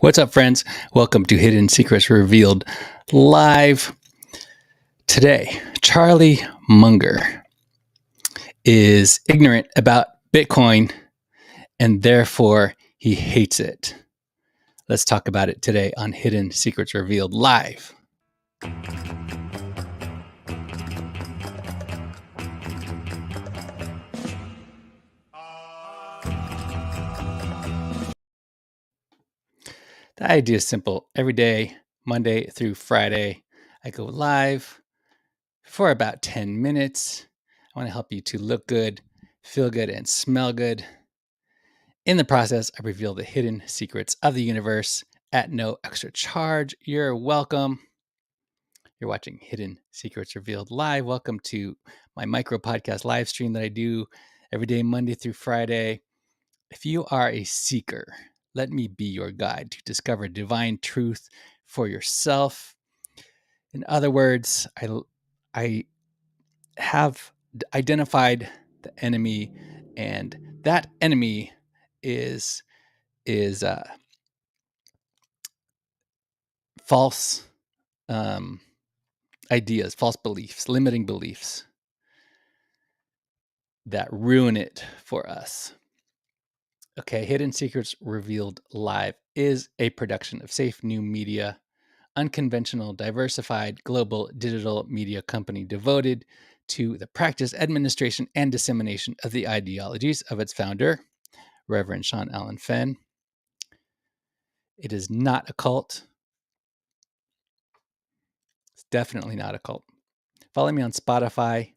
What's up, friends? Welcome to Hidden Secrets Revealed live. Today, Charlie Munger is ignorant about Bitcoin and therefore he hates it. Let's talk about it today on Hidden Secrets Revealed live. The idea is simple. Every day, Monday through Friday, I go live for about 10 minutes. I want to help you to look good, feel good, and smell good. In the process, I reveal the hidden secrets of the universe at no extra charge. You're welcome. You're watching Hidden Secrets Revealed live. Welcome to my micro podcast live stream that I do every day, Monday through Friday. If you are a seeker, let me be your guide to discover divine truth for yourself. In other words, I have identified the enemy, and that enemy is false ideas, false beliefs, limiting beliefs that ruin it for us. Okay, Hidden Secrets Revealed Live is a production of Safe New Media, Unconventional, diversified, global digital media company devoted to the practice, administration, and dissemination of the ideologies of its founder, Reverend Sean Allen Fenn. It is not a cult. It's definitely not a cult. Follow me on Spotify.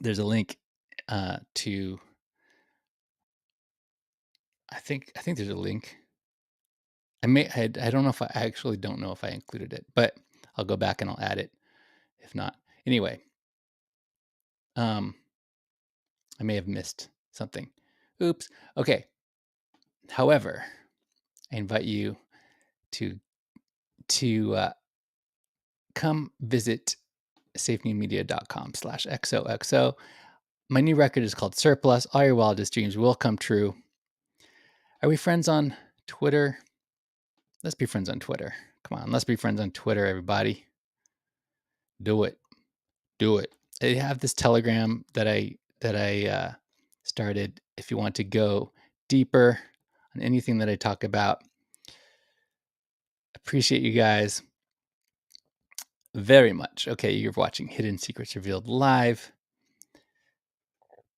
There's a link to I think there's a link. I don't know if I actually don't know if I included it, but I'll go back and I'll add it if not. Anyway, I may have missed something. Oops. Okay. However, I invite you to come visit safenewmedia.com/XOXO. My new record is called Surplus. All your wildest dreams will come true. Are we friends on Twitter? Let's be friends on Twitter. Come on, let's be friends on Twitter, everybody. Do it. Do it. I have this Telegram that I started. If you want to go deeper on anything that I talk about, appreciate you guys very much. Okay, you're watching Hidden Secrets Revealed live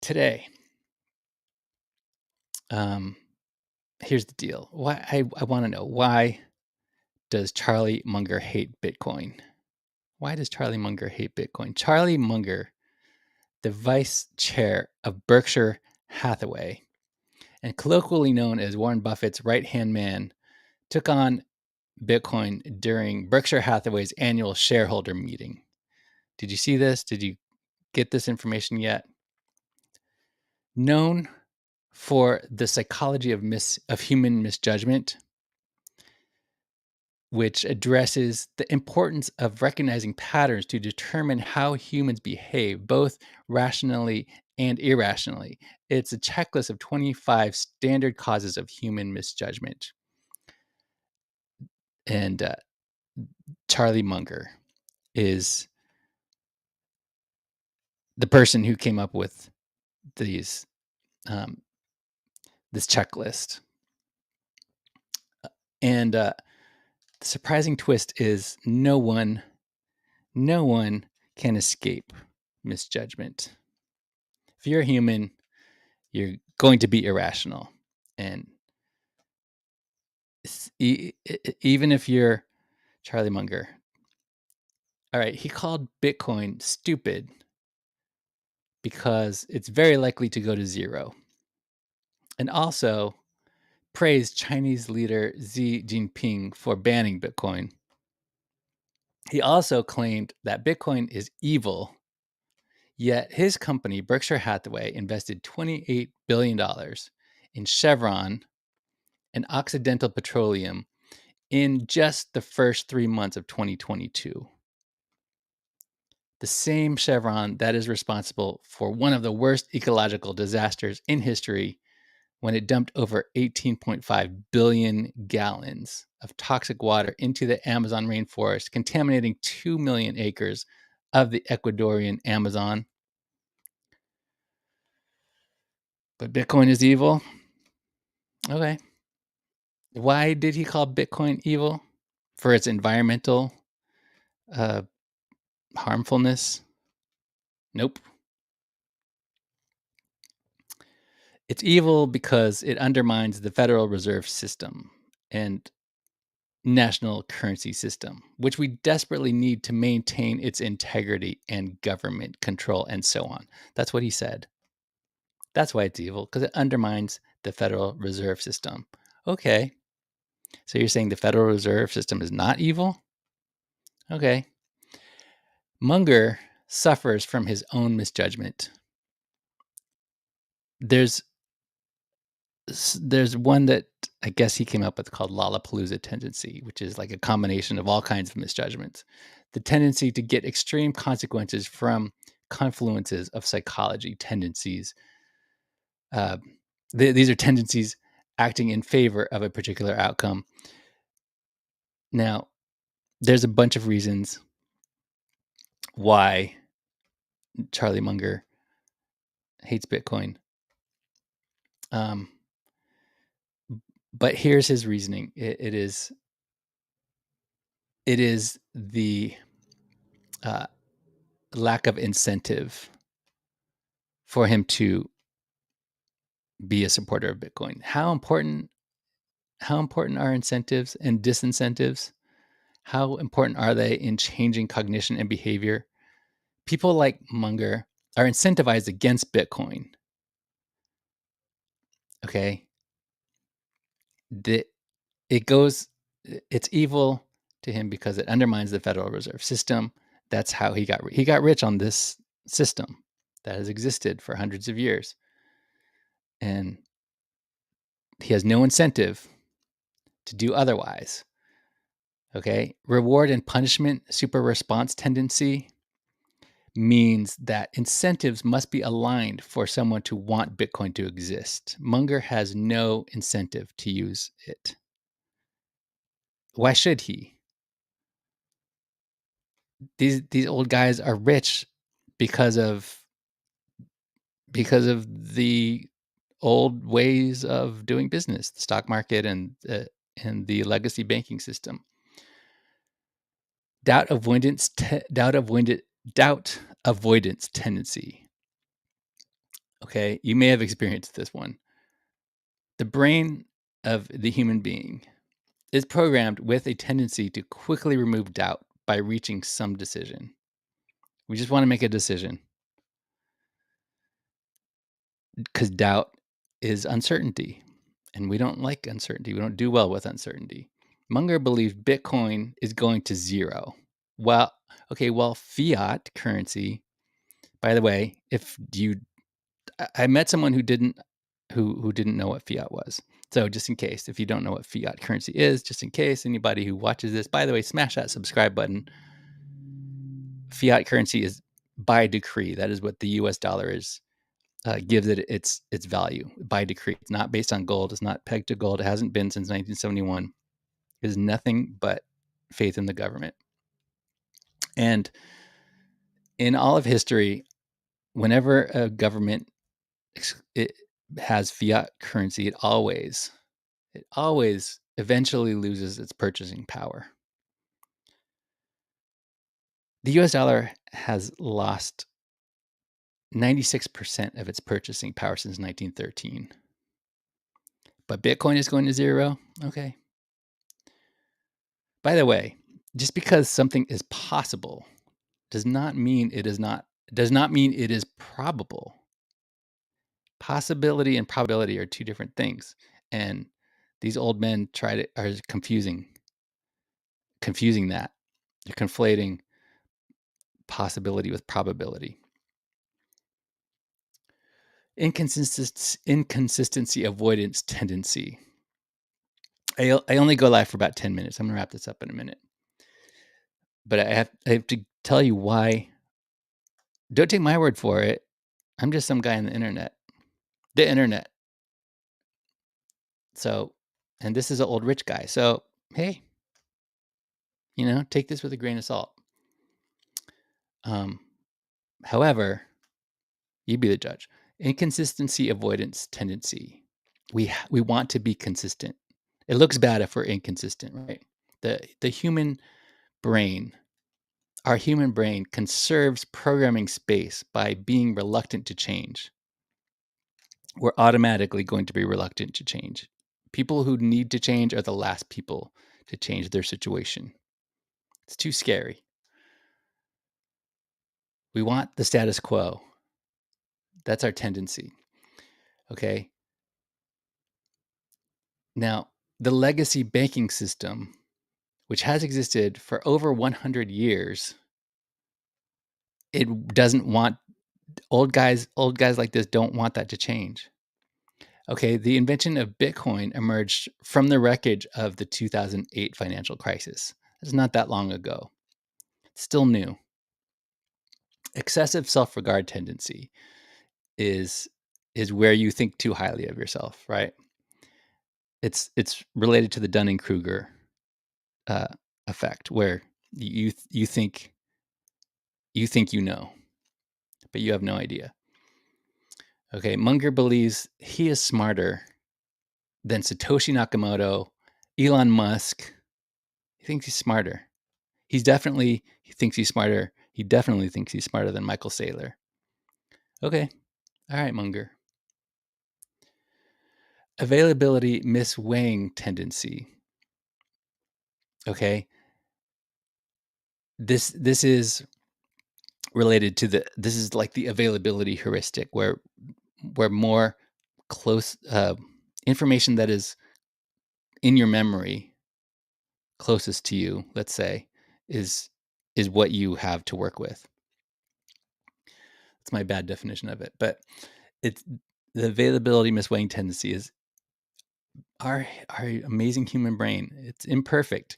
today. Here's the deal. Why I want to know, why does Charlie Munger hate Bitcoin? Why does Charlie Munger hate Bitcoin? Charlie Munger, the Vice-Chair of Berkshire Hathaway, and colloquially known as Warren Buffett's right-hand man, took on Bitcoin during Berkshire Hathaway's annual shareholder meeting. Did you see this? Did you get this information yet? Known for the psychology of human misjudgment, which addresses the importance of recognizing patterns to determine how humans behave, both rationally and irrationally. It's a checklist of 25 standard causes of human misjudgment. And Charlie Munger is the person who came up with this checklist. And the surprising twist is no one can escape misjudgment. If you're a human, you're going to be irrational. And even if you're Charlie Munger, all right, he called Bitcoin stupid because it's very likely to go to zero. And also praised Chinese leader Xi Jinping for banning Bitcoin. He also claimed that Bitcoin is evil, yet his company, Berkshire Hathaway, invested $28 billion in Chevron and Occidental Petroleum in just the first 3 months of 2022. The same Chevron that is responsible for one of the worst ecological disasters in history when it dumped over 18.5 billion gallons of toxic water into the Amazon rainforest, contaminating 2 million acres of the Ecuadorian Amazon. But Bitcoin is evil? Okay. Why did he call Bitcoin evil? For its environmental uh, harmfulness? Nope. It's evil because it undermines the Federal Reserve System and national currency system, which we desperately need to maintain its integrity and government control and so on. That's what he said. That's why it's evil, because it undermines the Federal Reserve System. Okay. So you're saying the Federal Reserve System is not evil? Okay. Munger suffers from his own misjudgment. There's one that I guess he came up with called Lollapalooza tendency, which is like a combination of all kinds of misjudgments. The tendency to get extreme consequences from confluences of psychology tendencies. These are tendencies acting in favor of a particular outcome. Now, there's a bunch of reasons why Charlie Munger hates Bitcoin. But here's his reasoning. It is the lack of incentive for him to be a supporter of Bitcoin. How important are incentives and disincentives? How important are they in changing cognition and behavior? People like Munger are incentivized against Bitcoin. Okay. It's evil to him because it undermines the Federal Reserve System. That's how he got rich on this system that has existed for hundreds of years. And he has no incentive to do otherwise. Okay. Reward and punishment super response tendency means that incentives must be aligned for someone to want Bitcoin to exist. Munger has no incentive to use it. Why should he? These old guys are rich because of the old ways of doing business, the stock market and the legacy banking system. Doubt avoidance tendency. Okay, you may have experienced this one. The brain of the human being is programmed with a tendency to quickly remove doubt by reaching some decision. We just want to make a decision because doubt is uncertainty, and we don't like uncertainty. We don't do well with uncertainty. Munger believes Bitcoin is going to zero. Well, fiat currency. By the way, I met someone who didn't know what fiat was. So just in case, if you don't know what fiat currency is, just in case anybody who watches this, by the way, smash that subscribe button. Fiat currency is by decree. That is what the US dollar is. Gives it its value by decree. It's not based on gold. It's not pegged to gold. It hasn't been since 1971. It is nothing but faith in the government. And in all of history, whenever a government it has fiat currency, it always eventually loses its purchasing power. The US dollar has lost 96% of its purchasing power since 1913. But Bitcoin is going to zero? Okay. By the way, just because something is possible does not mean it is probable. Possibility and probability are two different things. And these old men are confusing that. They're conflating possibility with probability. Inconsistency avoidance tendency. I only go live for about 10 minutes. I'm going to wrap this up in a minute. But I have to tell you why. Don't take my word for it. I'm just some guy on the internet. The internet. So, and this is an old rich guy. So, hey, take this with a grain of salt. However, you be the judge. Inconsistency avoidance tendency. We want to be consistent. It looks bad if we're inconsistent, right? The human brain, our human brain conserves programming space by being reluctant to change. We're automatically going to be reluctant to change. People who need to change are the last people to change their situation. It's too scary. We want the status quo. That's our tendency. Okay. Now, the legacy banking system, which has existed for over 100 years, it doesn't want old guys like this don't want that to change. Okay, the invention of Bitcoin emerged from the wreckage of the 2008 financial crisis. It's not that long ago. It's still new. Excessive self-regard tendency is where you think too highly of yourself, right? It's related to the Dunning-Kruger effect, where you think you know, but you have no idea. Okay, Munger believes he is smarter than Satoshi Nakamoto, Elon Musk. He thinks he's smarter. He thinks he's smarter. He definitely thinks he's smarter than Michael Saylor. Okay, all right, Munger. Availability misweighing tendency. Okay, this is related to this is like the availability heuristic, where more close information that is in your memory, closest to you, let's say, is what you have to work with. That's my bad definition of it, but it's the availability misweighing tendency is our amazing human brain. It's imperfect.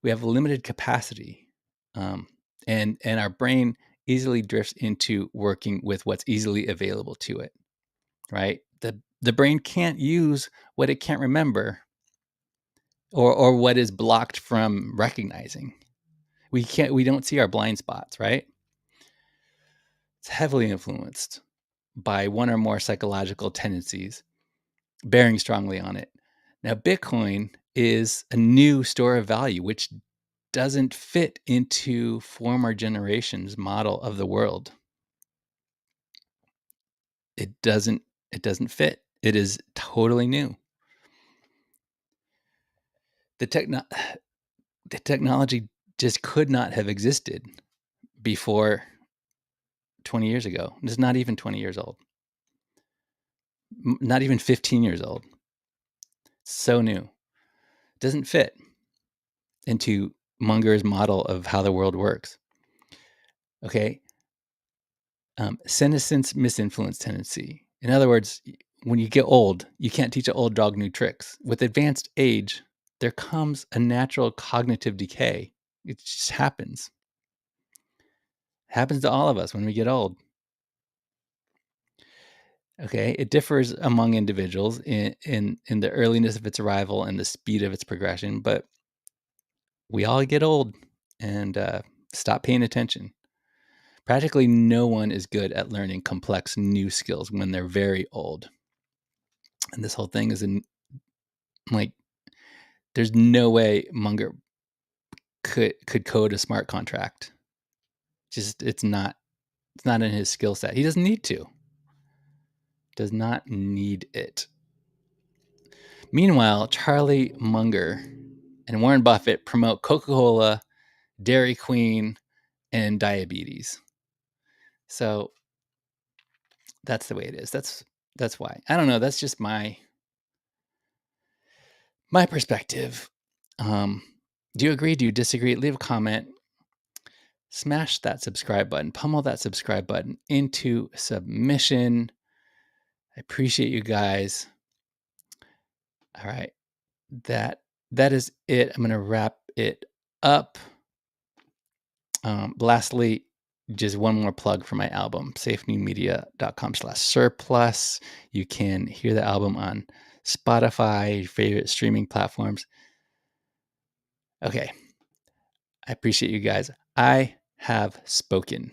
We have a limited capacity, and our brain easily drifts into working with what's easily available to it. Right? The brain can't use what it can't remember, or what is blocked from recognizing. We don't see our blind spots, right? It's heavily influenced by one or more psychological tendencies bearing strongly on it. Now, Bitcoin is a new store of value, which doesn't fit into former generations' model of the world. It doesn't fit. It is totally new. The technology just could not have existed before 20 years ago. It's not even 20 years old. Not even 15 years old. So new. It doesn't fit into Munger's model of how the world works. Okay. Senescence misinfluence tendency. In other words, when you get old, you can't teach an old dog new tricks. With advanced age, there comes a natural cognitive decay. It just happens. It happens to all of us when we get old. Okay, it differs among individuals in the earliness of its arrival and the speed of its progression, but we all get old and stop paying attention. Practically no one is good at learning complex new skills when they're very old. And this whole thing is there's no way Munger could code a smart contract. Just it's not in his skill set. He doesn't need to. Does not need it. Meanwhile, Charlie Munger and Warren Buffett promote Coca-Cola, Dairy Queen, and diabetes. So that's the way it is. That's why. I don't know. That's just my perspective. Do you agree? Do you disagree? Leave a comment. Smash that subscribe button. Pummel that subscribe button into submission. I appreciate you guys. All right. That that is it. I'm going to wrap it up. Lastly, just one more plug for my album, safenewmedia.com/surplus. You can hear the album on Spotify, your favorite streaming platforms. Okay. I appreciate you guys. I have spoken.